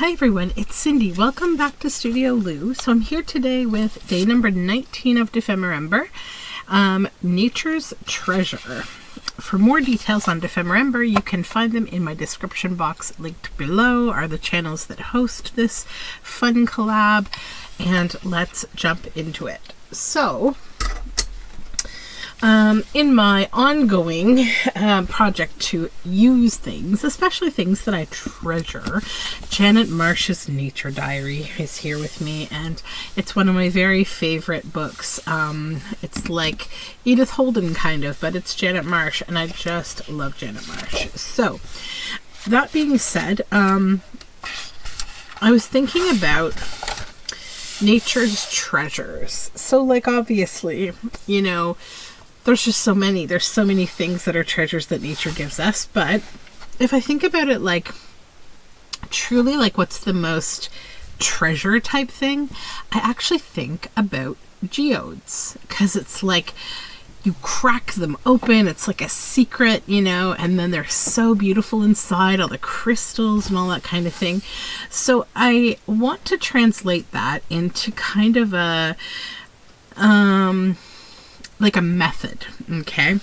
Hi everyone, it's Cindy. Welcome back to Studioloo. So I'm here today with day number 19 of Dephemerember, Nature's Treasure. For more details on Dephemerember, you can find them in my description box. Linked below are the channels that host this fun collab, and let's jump into it. So, in my ongoing project to use things, especially things that I treasure, Janet Marsh's Nature Diary is here with me, and it's one of my very favorite books. It's like Edith Holden kind of, but it's Janet Marsh, and I just love Janet Marsh. So, that being said, I was thinking about nature's treasures. So, like, obviously, you know, there's just so many. There's so many things that are treasures that nature gives us. But if I think about it, like, truly, like, what's the most treasure type thing? I actually think about geodes. Because it's like, you crack them open. It's like a secret, you know, and then they're so beautiful inside, all the crystals and all that kind of thing. So I want to translate that into kind of a, like a method. Okay,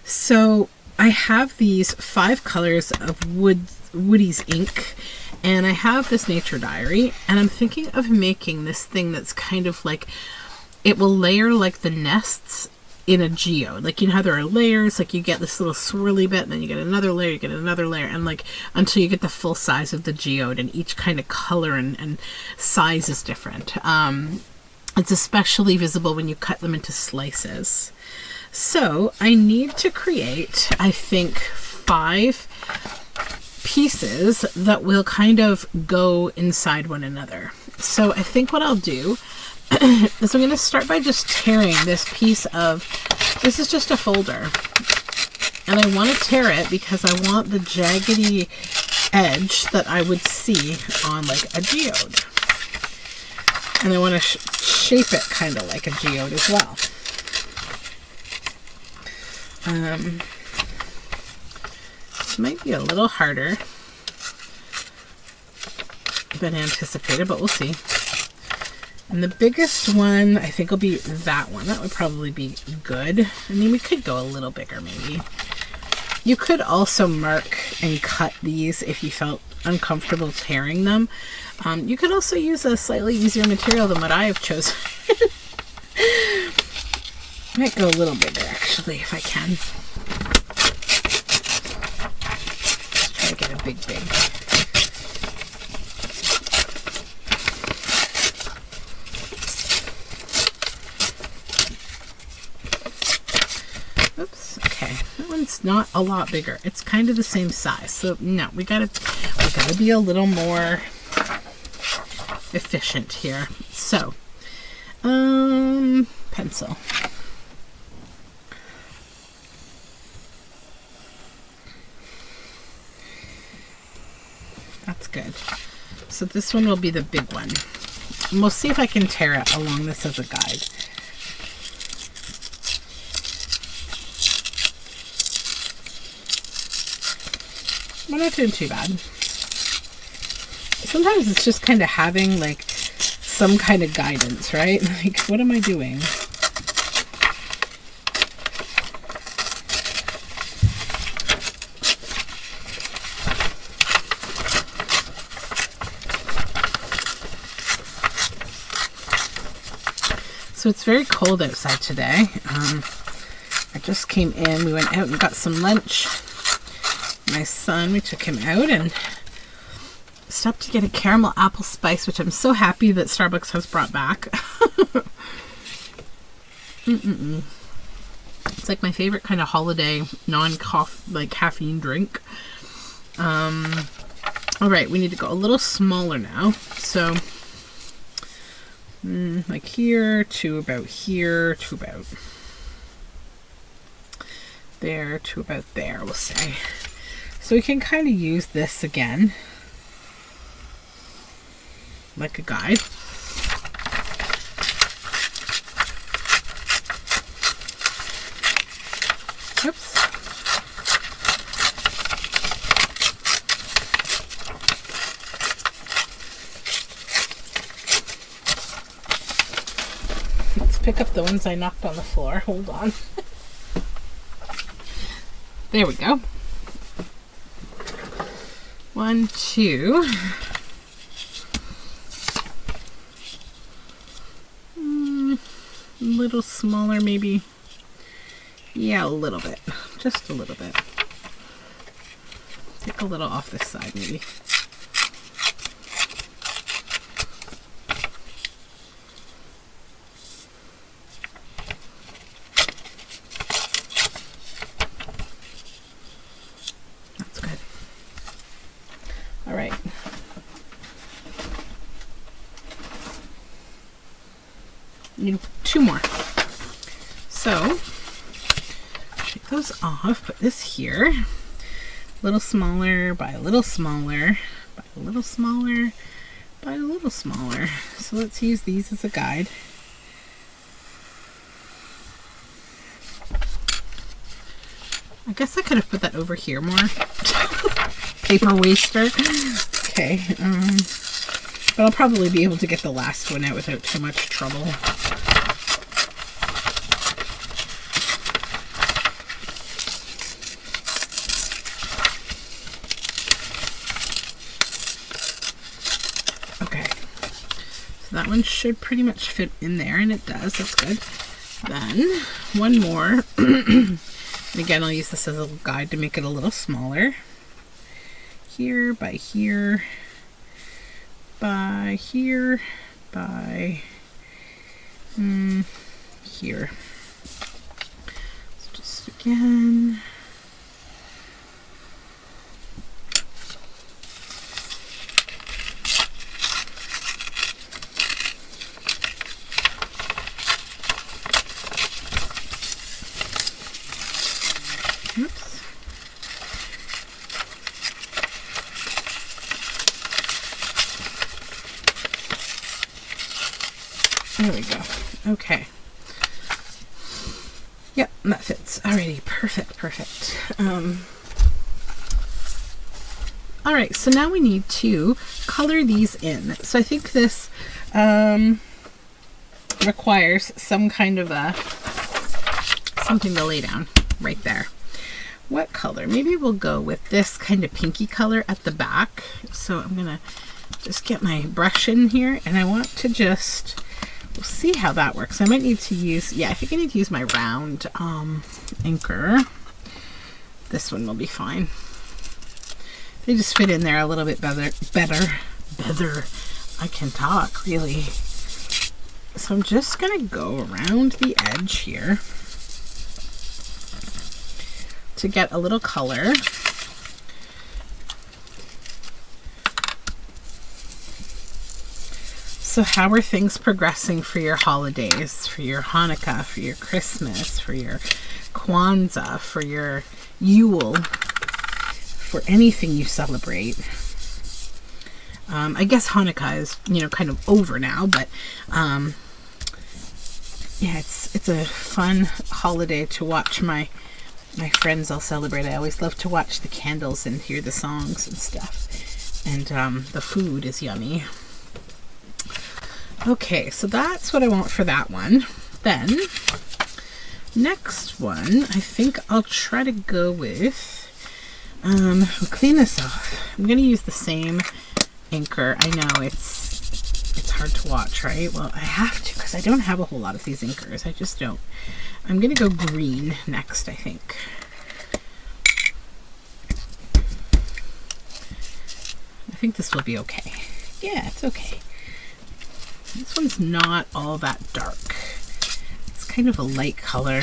so I have these 5 colors of Woody's ink, and I have this nature diary, and I'm thinking of making this thing that's kind of like, it will layer like the nests in a geode. Like, you know how there are layers, like you get this little swirly bit, and then you get another layer, you get another layer, and like until you get the full size of the geode, and each kind of color and size is different. It's especially visible when you cut them into slices. So I need to create, I think, 5 pieces that will kind of go inside one another. So I think what I'll do is I'm going to start by just tearing this piece of, this is just a folder. And I want to tear it because I want the jaggedy edge that I would see on like a geode. And I want to shape it kind of like a geode as well. This might be a little harder than anticipated, but we'll see. And the biggest one, I think, will be that one. That would probably be good. I mean, we could go a little bigger maybe. You could also mark and cut these if you felt uncomfortable tearing them. You could also use a slightly easier material than what I have chosen. Might go a little bigger actually if I can. Let's try to get a big. Oops, okay. That one's not a lot bigger. It's kind of the same size. So no, we gotta be a little more efficient here. So, pencil. That's good. So this one will be the big one. And we'll see if I can tear it along this as a guide. We're not doing too bad. Sometimes it's just kind of having like some kind of guidance, right? Like, what am I doing? So it's very cold outside today. I just came in. We went out and got some lunch. My son, we took him out and stopped to get a caramel apple spice, which I'm so happy that Starbucks has brought back. It's like my favorite kind of holiday caffeine drink. All right, we need to go a little smaller now. So like here to about here to about there to about there, we'll say. So we can kind of use this again like a guide. Oops. pick up the ones I knocked on the floor. Hold on. There we go. 1, 2. A little smaller, maybe. Yeah, a little bit. Just a little bit. Take a little off this side, maybe. That's good. All right. Need 2 more. So, take those off, put this here. A little smaller by a little smaller by a little smaller by a little smaller. So let's use these as a guide. I guess I could have put that over here more. Paper waster. Okay. But I'll probably be able to get the last one out without too much trouble. Okay. So that one should pretty much fit in there, and it does. That's good. Then, one more. And again, I'll use this as a guide to make it a little smaller. Here, by here. By here, by here. So just again. Oops. There we go. Okay. Yep, that fits. Alrighty, perfect, perfect. Alright, so now we need to color these in. So I think this requires some kind of a something to lay down right there. What color? Maybe we'll go with this kind of pinky color at the back. So I'm gonna just get my brush in here, and I want to just, we'll see how that works. I might need to use, yeah, I think I need to use my round inker. This one will be fine. They just fit in there a little bit better. I can talk, really. So I'm just gonna go around the edge here to get a little color. So how are things progressing for your holidays, for your Hanukkah, for your Christmas, for your Kwanzaa, for your Yule, for anything you celebrate? I guess Hanukkah is, you know, kind of over now, but yeah, it's a fun holiday to watch my friends all celebrate. I always love to watch the candles and hear the songs and stuff. And the food is yummy. Okay, so that's what I want for that one. Then, next one, I think I'll try to go with, we'll clean this off. I'm going to use the same inker. I know it's hard to watch, right? Well, I have to because I don't have a whole lot of these inkers. I just don't. I'm going to go green next, I think. I think this will be okay. Yeah, it's okay. This one's not all that dark. It's kind of a light color,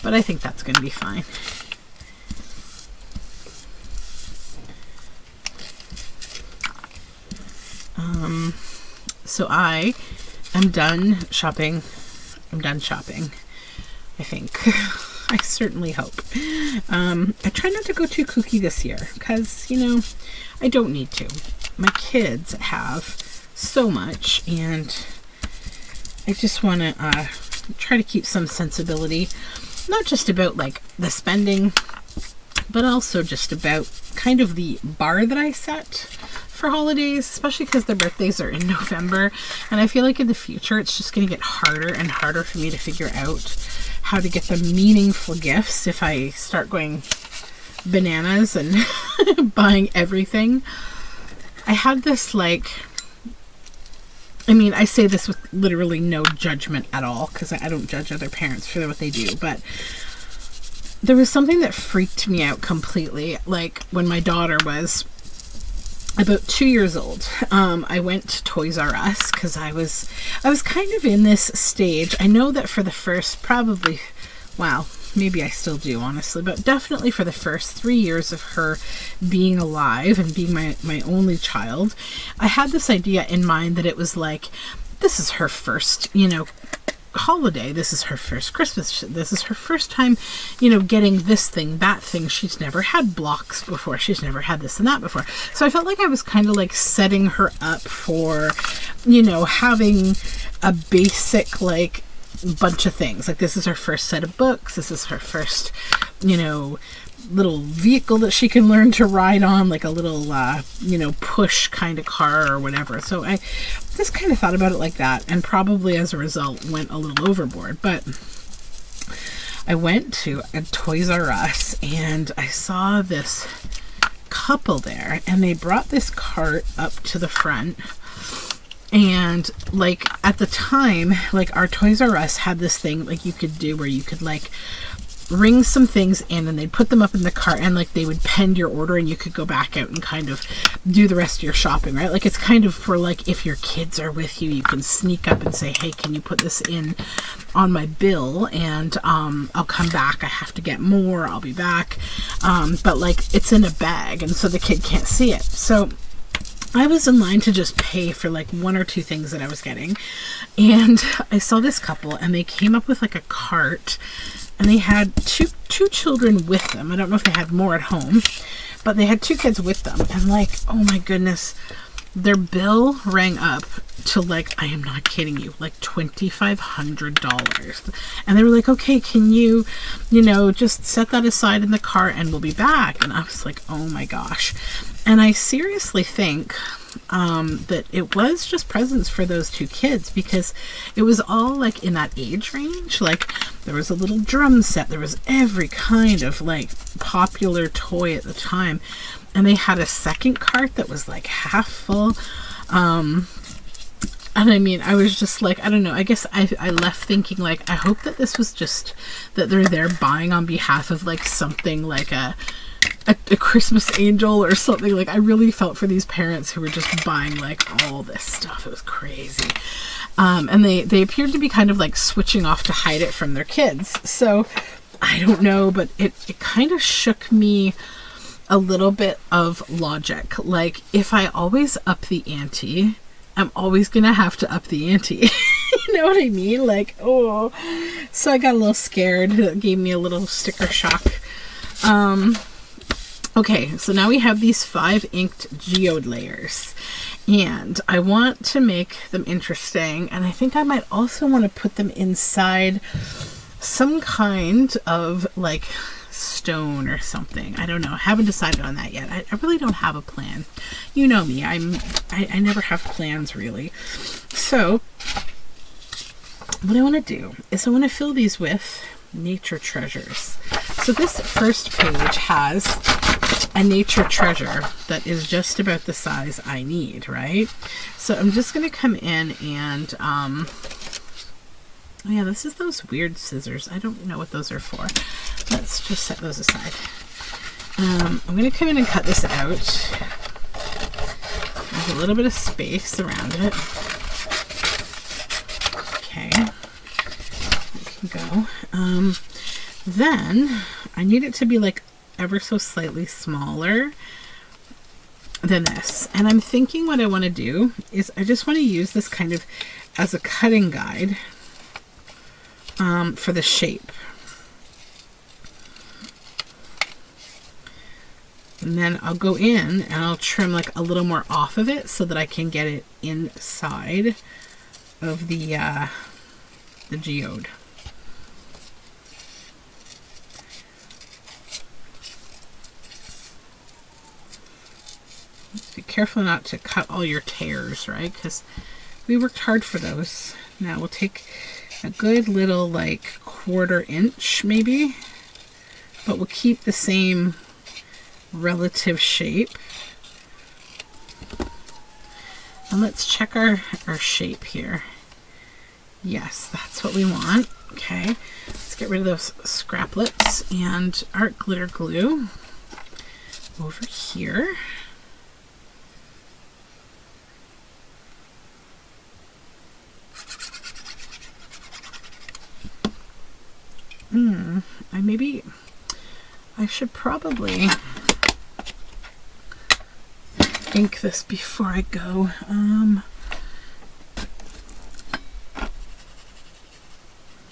but I think that's going to be fine. So I am done shopping. I'm done shopping, I think. I certainly hope. I try not to go too kooky this year because, you know, I don't need to. My kids have so much, and I just want to try to keep some sensibility, not just about like the spending, but also just about kind of the bar that I set for holidays, especially because their birthdays are in November. And I feel like in the future, it's just going to get harder and harder for me to figure out how to get them meaningful gifts if I start going bananas and buying everything. I had this I say this with literally no judgment at all, because I don't judge other parents for what they do, but there was something that freaked me out completely. Like when my daughter was about 2 years old, I went to Toys R Us because I was kind of in this stage. I know that for the first maybe I still do, honestly, but definitely for the first 3 years of her being alive and being my only child, I had this idea in mind that it was like, this is her first, holiday. This is her first Christmas. This is her first time, getting this thing, that thing. She's never had blocks before. She's never had this and that before. So I felt like I was kind of like setting her up for, having a basic, bunch of things. Like, this is her first set of books. This is her first, little vehicle that she can learn to ride on, like a little, push kind of car or whatever. So I just kind of thought about it like that, and probably as a result went a little overboard. But I went to a Toys R Us and I saw this couple there, and they brought this cart up to the front. And at the time, our Toys R Us had this thing you could do where you could ring some things in, and they'd put them up in the cart, and they would pen your order, and you could go back out and kind of do the rest of your shopping, right? It's kind of for if your kids are with you, you can sneak up and say, hey, can you put this in on my bill, and I'll come back. I have to get more. I'll be back. But it's in a bag, and so the kid can't see it. So I was in line to just pay for one or two things that I was getting. And I saw this couple, and they came up with a cart, and they had two children with them. I don't know if they had more at home, but they had two kids with them. And oh my goodness, their bill rang up to I am not kidding you, $2,500. And they were like, okay, can you, just set that aside in the cart and we'll be back. And I was like, oh my gosh. And I seriously think that it was just presents for those two kids, because it was all in that age range. There was a little drum set. There was every kind of popular toy at the time. And they had a second cart that was half full. And I was just I don't know, I guess I left thinking I hope that this was just that they're there buying on behalf of something a Christmas angel or something. I really felt for these parents who were just buying all this stuff. It was crazy. And they appeared to be kind of switching off to hide it from their kids. So I don't know, but it kind of shook me a little bit of logic. If I always up the ante, I'm always gonna have to up the ante. You know what I mean? So I got a little scared. It gave me a little sticker shock. Okay, so now we have these 5 inked geode layers, and I want to make them interesting, and I think I might also want to put them inside some kind of stone or something. I don't know. I haven't decided on that yet. I really don't have a plan. You know me. I never have plans, really. So what I want to do is I want to fill these with nature treasures. So this first page has a nature treasure that is just about the size I need, right? So I'm just going to come in and oh yeah, this is those weird scissors. I don't know what those are for. Let's just set those aside. I'm going to come in and cut this out. There's a little bit of space around it. Okay, we can go. Then I need it to be ever so slightly smaller than this. And I'm thinking what I want to do is I just want to use this kind of as a cutting guide for the shape. And then I'll go in and I'll trim a little more off of it so that I can get it inside of the geode. Just be careful not to cut all your tears, right? Because we worked hard for those. Now we'll take a good little like 1/4 inch maybe, but we'll keep the same relative shape. And let's check our shape here. Yes, that's what we want. Okay, let's get rid of those scraplets and art glitter glue over here. I should probably ink this before I go.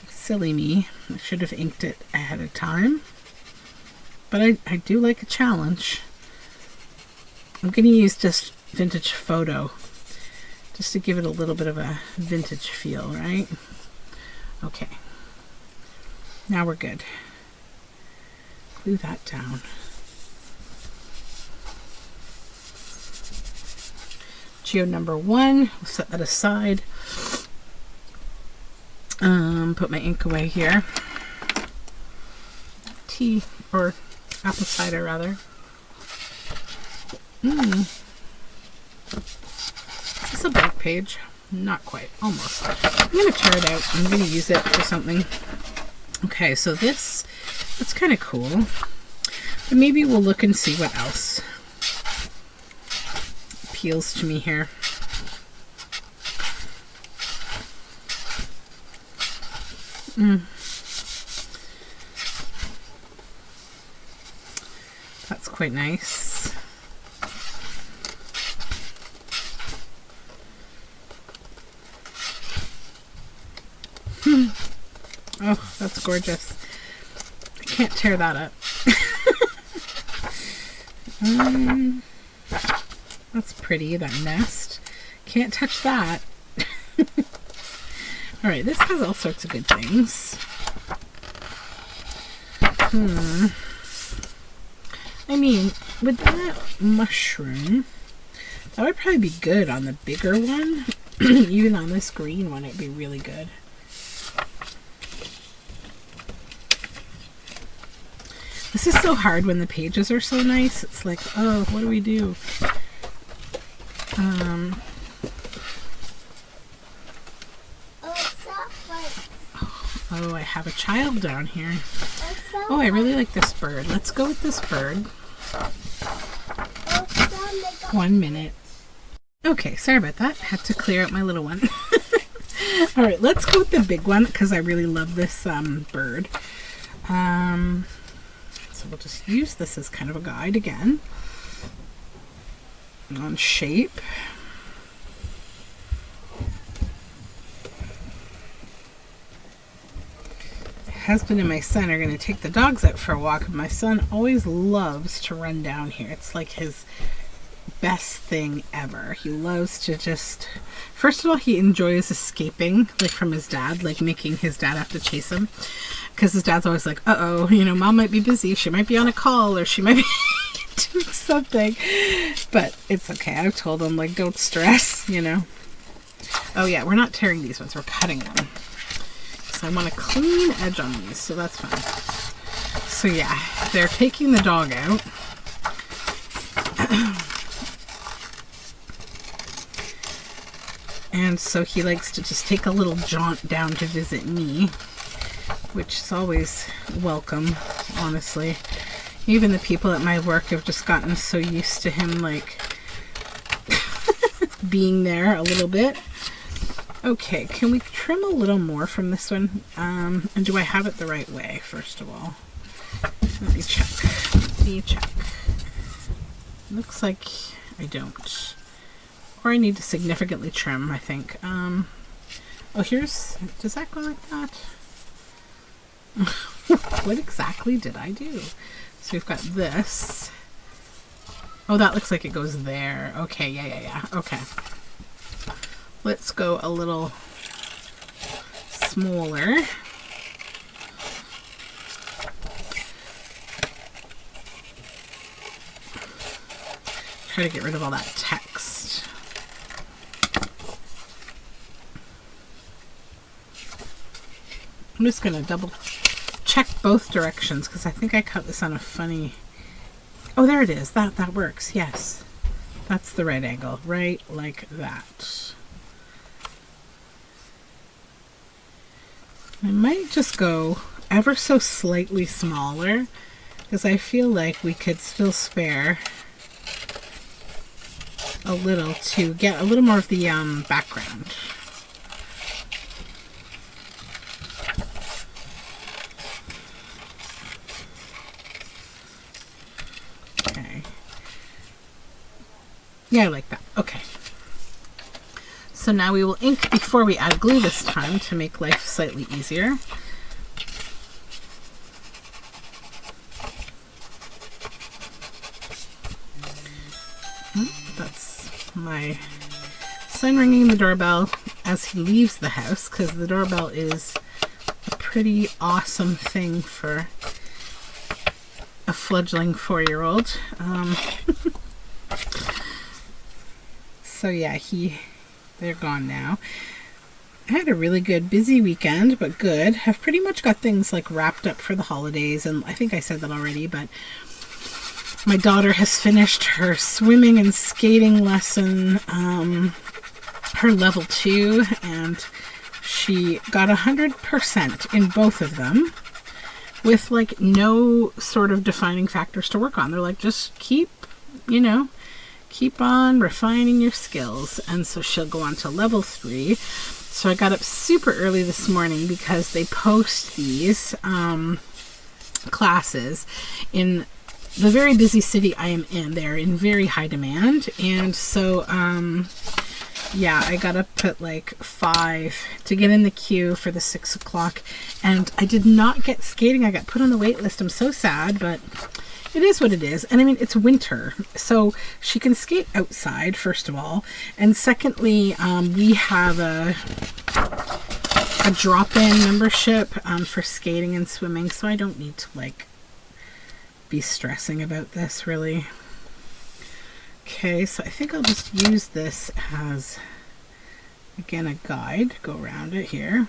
Silly me. I should have inked it ahead of time. But I do like a challenge. I'm going to use just vintage photo just to give it a little bit of a vintage feel, right? Okay. Now we're good. Glue that down. Geo number 1, we'll set that aside. Put my ink away here. Tea, or apple cider rather. Is this a blank page? Not quite, almost. I'm going to tear it out. I'm going to use it for something. Okay, so that's kind of cool. But maybe we'll look and see what else appeals to me here. That's quite nice. Oh, that's gorgeous. I can't tear that up. That's pretty, that nest. Can't touch that. Alright, this has all sorts of good things. I mean, with that mushroom, that would probably be good on the bigger one. Even on this green one, it'd be really good. This is so hard when the pages are so nice. It's like, oh, what do we do? Oh, I have a child down here. Oh, I really like this bird. Let's go with this bird. 1 minute. Okay, sorry about that. Had to clear out my little one. All right, let's go with the big one because I really love this bird. So we'll just use this as kind of a guide again on shape. My husband and my son are going to take the dogs out for a walk. My son always loves to run down here. It's like his best thing ever. He loves to just, first of all, he enjoys escaping like from his dad, like making his dad have to chase him, because his dad's always like, uh-oh, you know, mom might be busy, she might be on a call, or she might be doing something. But it's okay. I've told him, like, don't stress, you know. Oh yeah, we're not tearing these ones, we're cutting them. So I want a clean edge on these, so that's fine. So yeah, they're taking the dog out. And so he likes to just take a little jaunt down to visit me, which is always welcome, honestly. Even the people at my work have just gotten so used to him, like, being there a little bit. Okay, can we trim a little more from this one? And do I have it the right way, first of all? Let me check. Looks like I don't. Or I need to significantly trim, I think. Oh, here's... Does that go like that? What exactly did I do? So we've got this. Oh, that looks like it goes there. Okay, yeah. Okay. Let's go a little smaller. Try to get rid of all that text. I'm just going to double check both directions because I think I cut this on a funny... Oh, there it is. That works. Yes. That's the right angle. Right like that. I might just go ever so slightly smaller because I feel like we could still spare a little to get a little more of the background. Okay. Yeah, I like that. Okay. So now we will ink before we add glue this time to make life slightly easier. That's my son ringing the doorbell as he leaves the house, because the doorbell is a pretty awesome thing for a fledgling 4-year-old. So yeah, they're gone now. I had a really good, busy weekend, but good. I've pretty much got things like wrapped up for the holidays, and I think I said that already, but my daughter has finished her swimming and skating lesson, her level 2, and she got 100% in both of them with like no sort of defining factors to work on. They're like, just keep on refining your skills. And so she'll go on to level 3. So I got up super early this morning because they post these classes in the very busy city I am in. They're in very high demand. And so, yeah, I got up at like 5 to get in the queue for the 6 o'clock. And I did not get skating. I got put on the wait list. I'm so sad, but it is what it is. And I mean, it's winter, so she can skate outside, first of all. And secondly, we have a drop-in membership for skating and swimming, so I don't need to like be stressing about this really. Okay, so I think I'll just use this as, again, a guide. Go around it here.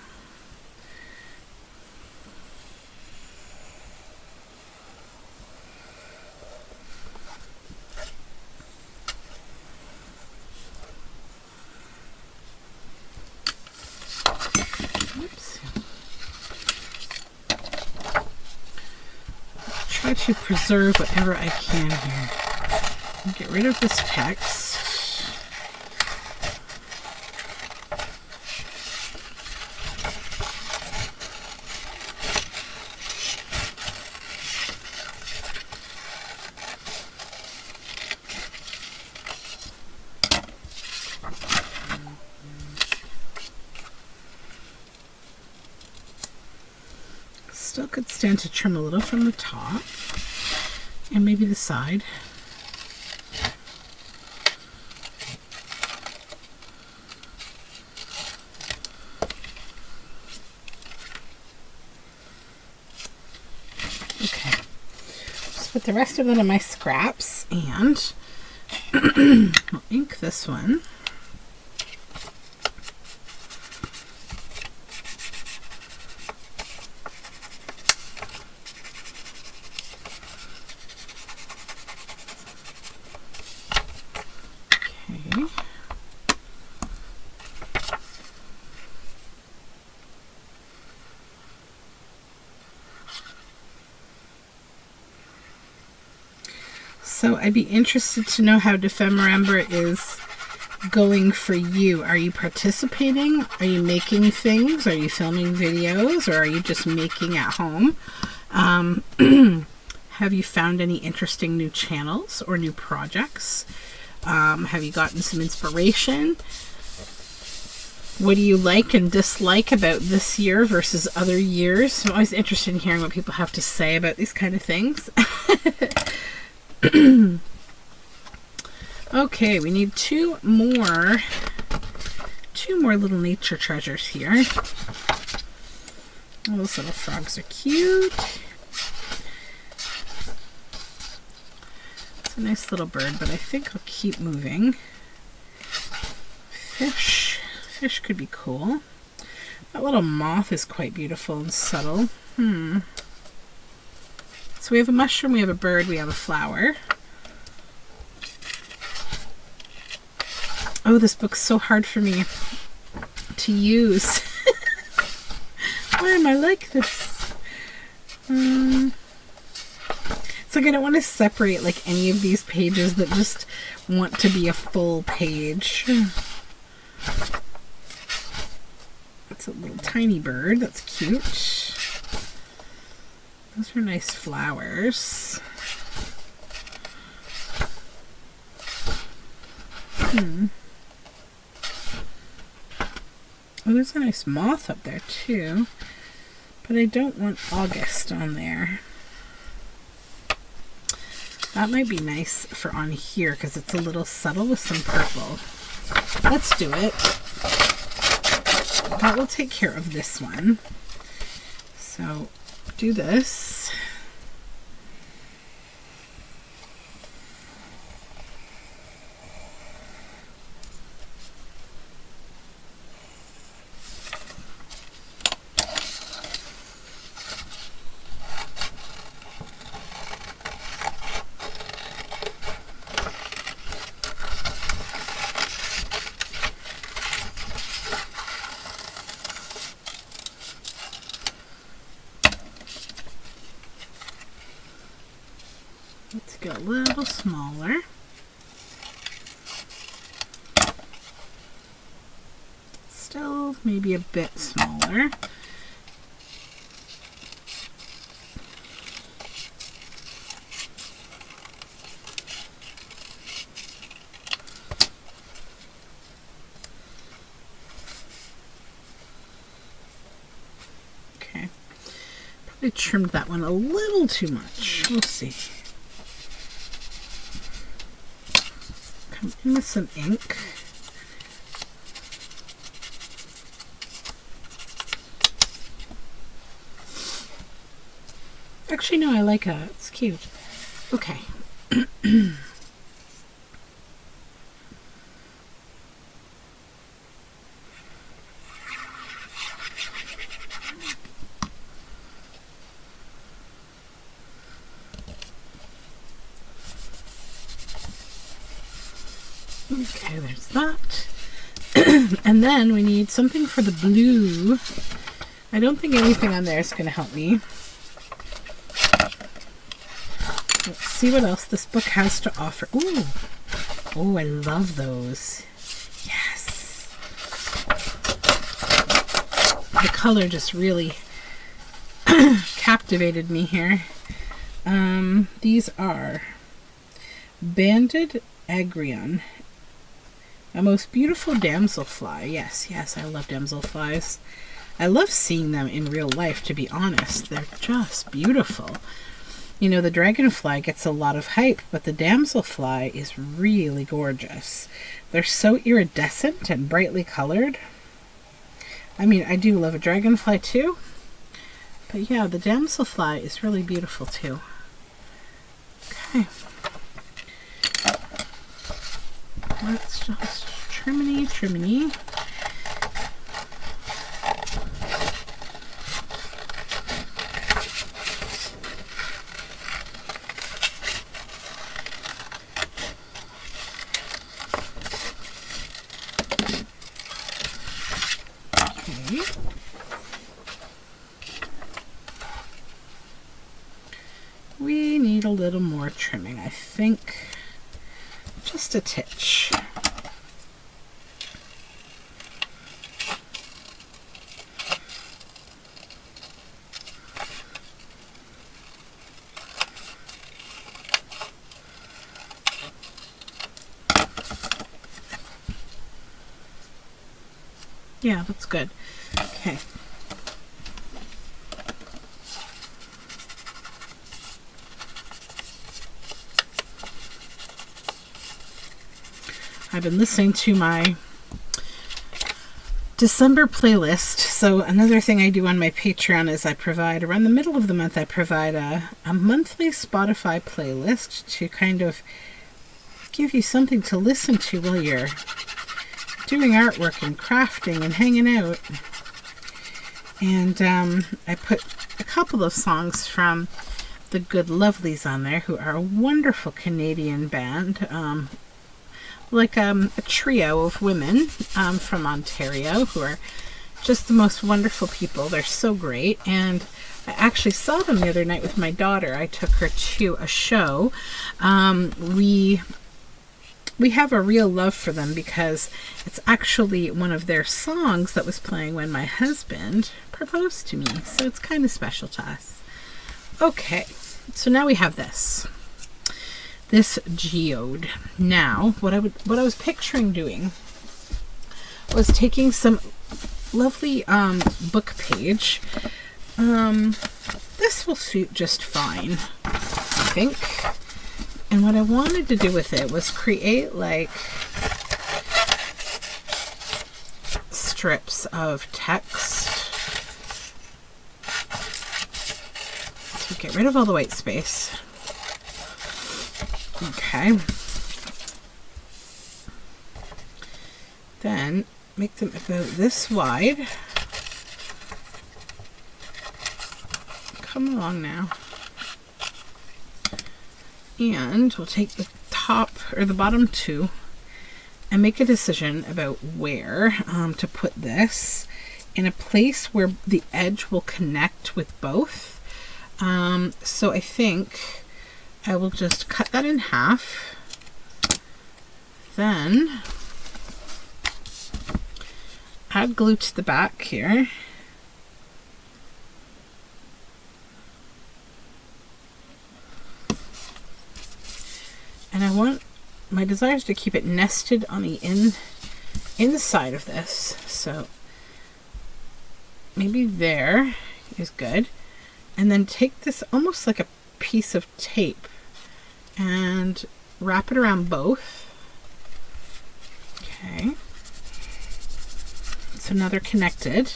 Try to preserve whatever I can here. Get rid of this text. Still could stand to trim a little from the top and maybe the side. Okay, just put the rest of it in my scraps and I'll ink this one. So I'd be interested to know how Dephemerember is going for you. Are you participating? Are you making things? Are you filming videos? Or are you just making at home? Have you found any interesting new channels or new projects? Have you gotten some inspiration? What do you like and dislike about this year versus other years? I'm always interested in hearing what people have to say about these kind of things. Okay, we need two more little nature treasures here. Oh, those little frogs are cute. Nice little bird, but I think I'll keep moving. Fish. Fish could be cool. That little moth is quite beautiful and subtle. So we have a mushroom, we have a bird, we have a flower. Oh, this book's so hard for me to use. Why am I like this? It's like I don't want to separate like any of these pages that just want to be a full page. That's a little tiny bird. That's cute. Those are nice flowers. Oh, there's a nice moth up there too. But I don't want August on there. That might be nice for on here because it's a little subtle with some purple. Let's do it. That will take care of this one. So do this. Let's go a little smaller. Still maybe a bit smaller. Okay. Probably trimmed that one a little too much. We'll see. Come in with some ink. Actually, no, I like it. It's cute. Okay. Okay, there's that. And then we need something for the blue. I don't think anything on there is going to help me. Let's see what else this book has to offer. Ooh. Oh, I love those. Yes. The color just really captivated me here. These are Banded Agrion. A most beautiful damselfly. Yes, yes, I love damselflies. I love seeing them in real life, to be honest. They're just beautiful. You know, the dragonfly gets a lot of hype, but the damselfly is really gorgeous. They're so iridescent and brightly colored. I mean, I do love a dragonfly too. But yeah, the damselfly is really beautiful too. Okay. Let's just triminy. Okay. We need a little more trimming, I think. Just a titch. Yeah, that's good. Okay. I've been listening to my December playlist. So another thing I do on my Patreon is I provide, around the middle of the month, I provide a monthly Spotify playlist to kind of give you something to listen to while you're doing artwork and crafting and hanging out. And I put a couple of songs from the Good Lovelies on there, who are a wonderful Canadian band, like a trio of women from Ontario who are just the most wonderful people. They're so great. And I actually saw them the other night with my daughter. I took her to a show. We have a real love for them because it's actually one of their songs that was playing when my husband proposed to me. So it's kind of special to us. Okay, so now we have this geode. Now, what I was picturing doing was taking some lovely book page. This will suit just fine, I think. And what I wanted to do with it was create like strips of text. So get rid of all the white space. Okay. Then make them about this wide. Come along now. And we'll take the top or the bottom two and make a decision about where to put this in a place where the edge will connect with both. So I think I will just cut that in half. Then add glue to the back here. And I want, my desire is to keep it nested on the inside of this. So maybe there is good. And then take this almost like a piece of tape and wrap it around both. Okay. So now they're connected.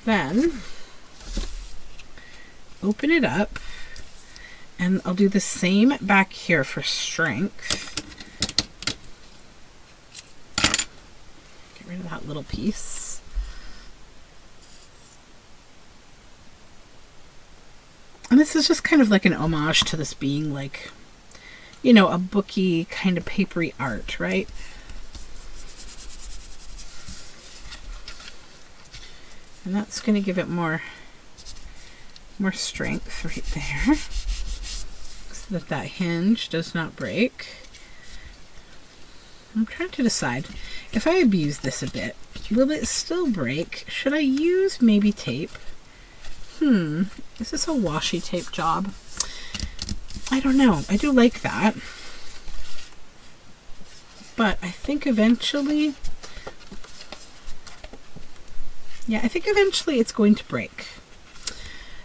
Then open it up. And I'll do the same back here for strength. Get rid of that little piece. And this is just kind of like an homage to this being like, you know, a booky kind of papery art, right? And that's going to give it more strength right there. That hinge does not break. I'm trying to decide if I abuse this a bit, will it still break? Should I use maybe tape? Is this a washi tape job? I don't know. I do like that, but I think eventually, it's going to break.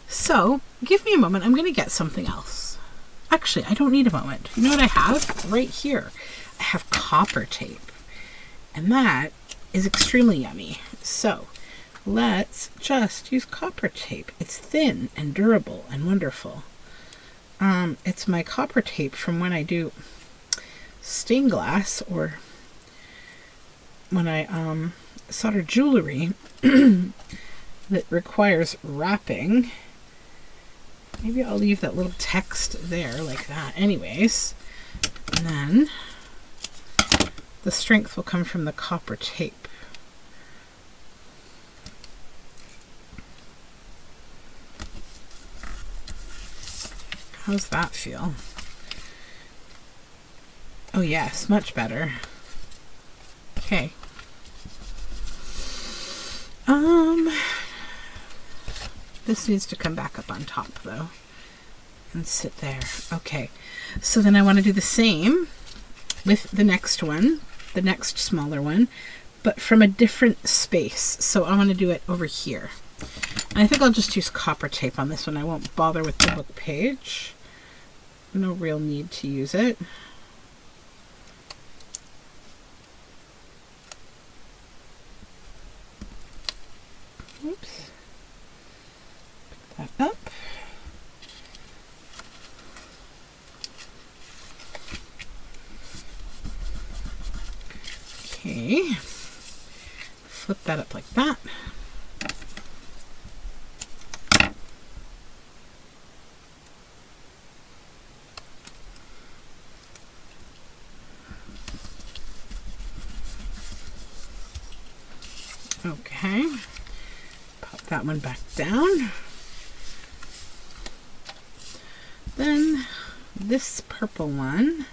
So give me a moment. I'm going to get something else. Actually, I don't need a moment. You know what I have? Right here. I have copper tape. And that is extremely yummy. So, let's just use copper tape. It's thin and durable and wonderful. It's my copper tape from when I do stained glass or when I solder jewelry that requires wrapping. Maybe I'll leave that little text there like that. Anyways, and then the strength will come from the copper tape. How's that feel? Oh yes, much better. Okay. This needs to come back up on top though and sit there. Okay, so then I want to do the same with the next one, the next smaller one, but from a different space. So I want to do it over here. And I think I'll just use copper tape on this one. I won't bother with the book page. No real need to use it. Oops. Pick that up. Okay, flip that up like that. Okay, pop that one back down. Then this purple one,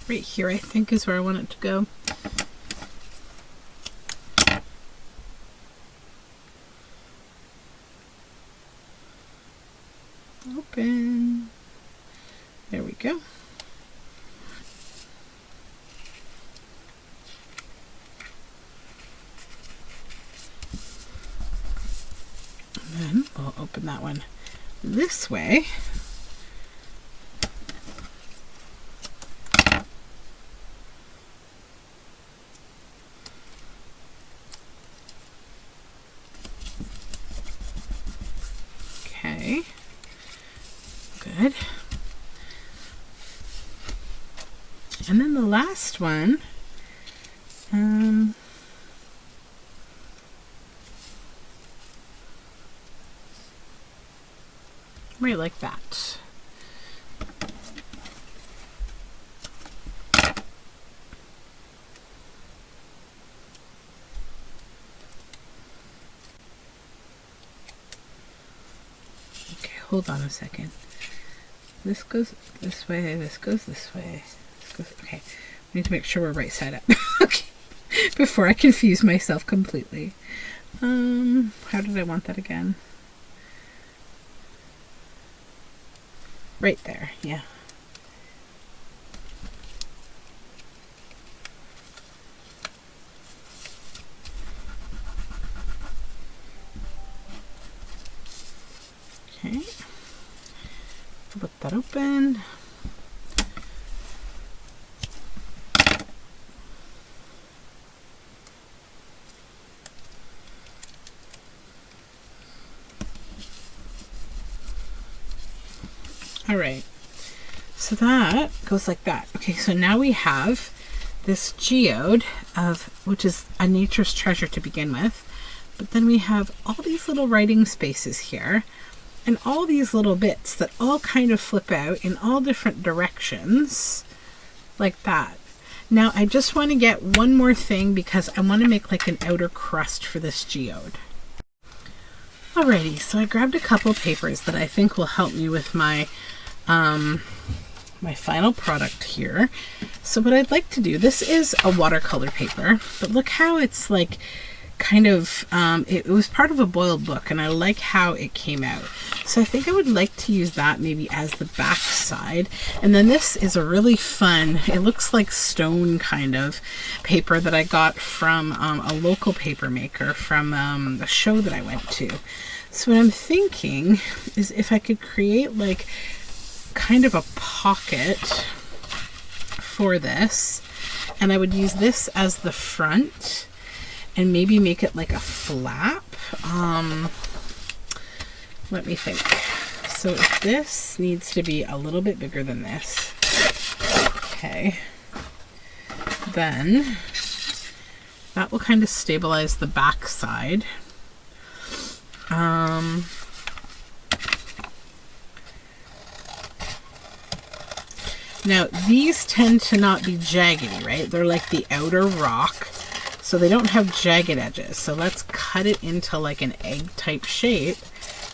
right here I think is where I want it to go. Open. There we go. Then we'll open that one this way. Okay, good. And then the last one, right like that. Okay, hold on a second. This goes this way, this goes this way. This goes, okay, we need to make sure we're right side up. Okay, before I confuse myself completely. How did I want that again? Right there, yeah. Okay, flip that open. All right, so that goes like that. Okay, so now we have this geode which is a nature's treasure to begin with, but then we have all these little writing spaces here and all these little bits that all kind of flip out in all different directions like that. Now I just want to get one more thing because I want to make like an outer crust for this geode. Alrighty, so I grabbed a couple papers that I think will help me with my my final product here. So what I'd like to do, this is a watercolor paper, but look how it's like kind of, it was part of a boiled book and I like how it came out. So I think I would like to use that maybe as the back side. And then this is a really fun, it looks like stone kind of paper that I got from a local paper maker from a show that I went to. So what I'm thinking is if I could create like kind of a pocket for this, and I would use this as the front and maybe make it like a flap. Let me think. So if this needs to be a little bit bigger than this, okay, then that will kind of stabilize the back side. Now these tend to not be jaggedy, right? They're like the outer rock, so they don't have jagged edges. So let's cut it into like an egg type shape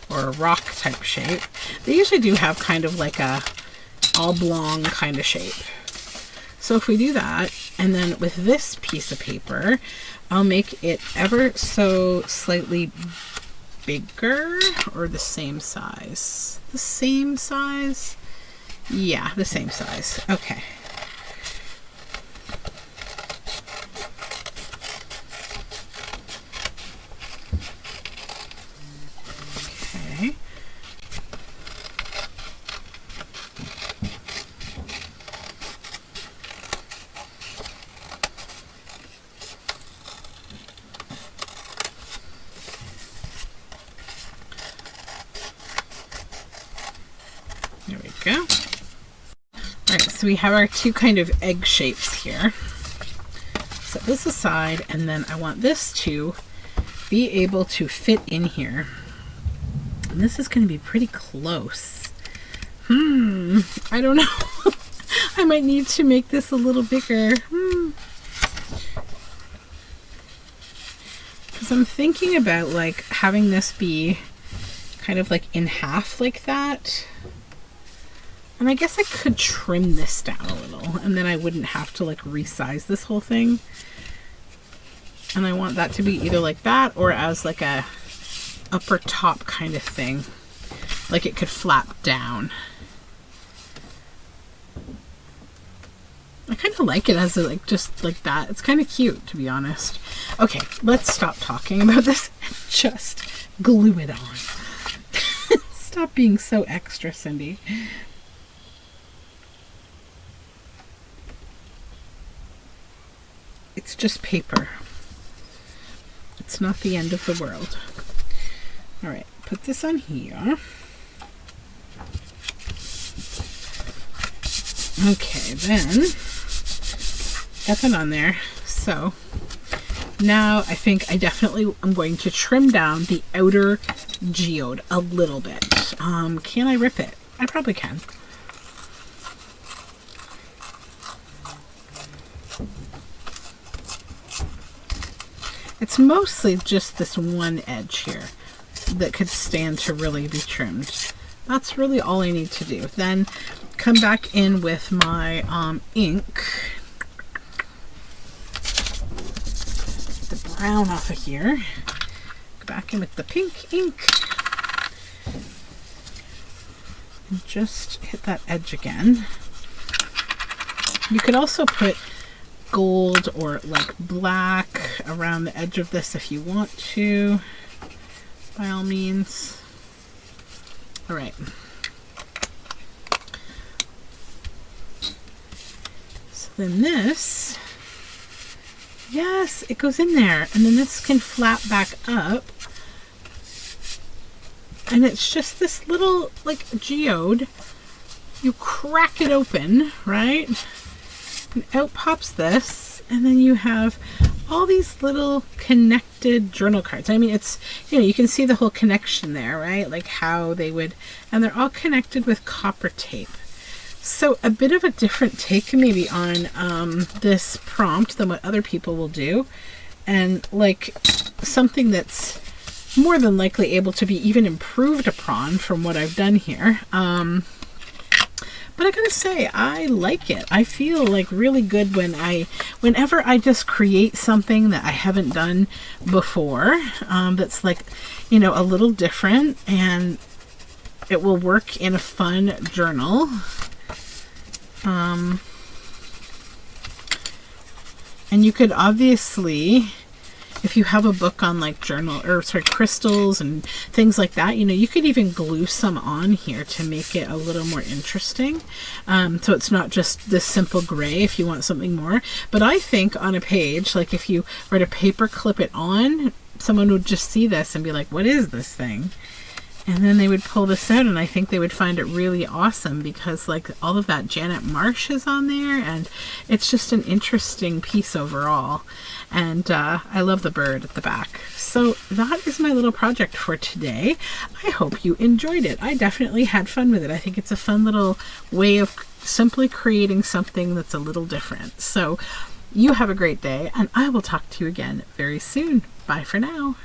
or a rock type shape. They usually do have kind of like a oblong kind of shape. So if we do that, and then with this piece of paper, I'll make it ever so slightly bigger or the same size. The same size? Yeah, the same size. Okay. Okay. There we go. All right, so we have our two kind of egg shapes here. Set this aside, and then I want this to be able to fit in here. And this is going to be pretty close. I don't know. I might need to make this a little bigger. Because I'm thinking about like having this be kind of like in half like that. And I guess I could trim this down a little, and then I wouldn't have to like resize this whole thing. And I want that to be either like that or as like a upper top kind of thing. Like it could flap down. I kind of like it as a, like just like that. It's kind of cute, to be honest. Okay, let's stop talking about this and just glue it on. Stop being so extra, Cindy. It's just paper. It's not the end of the world. All right, put this on here. Okay, then got that on there. So now I think I definitely am going to trim down the outer geode a little bit. Can I rip it? I probably can. It's mostly just this one edge here that could stand to really be trimmed. That's really all I need to do. Then come back in with my ink. Get the brown off of here. Go back in with the pink ink. And just hit that edge again. You could also put gold or like black around the edge of this if you want to, by all means. All right. So then this, yes, it goes in there, and then this can flap back up, and it's just this little like geode. You crack it open, right? And out pops this, and then you have all these little connected journal cards. I mean, it's, you know, you can see the whole connection there, right? Like how they would, and they're all connected with copper tape. So a bit of a different take maybe on this prompt than what other people will do, and like something that's more than likely able to be even improved upon from what I've done here. But I gotta say, I like it. I feel like really good whenever I just create something that I haven't done before, that's like, you know, a little different, and it will work in a fun journal. And you could obviously, if you have a book on like crystals and things like that, you know, you could even glue some on here to make it a little more interesting. So it's not just this simple gray if you want something more. But I think on a page, like if you were to paper clip it on, someone would just see this and be like, what is this thing? And then they would pull this out, and I think they would find it really awesome because like all of that Janet Marsh is on there, and it's just an interesting piece overall. And I love the bird at the back. So that is my little project for today. I hope you enjoyed it. I definitely had fun with it. I think it's a fun little way of simply creating something that's a little different. So you have a great day, and I will talk to you again very soon. Bye for now.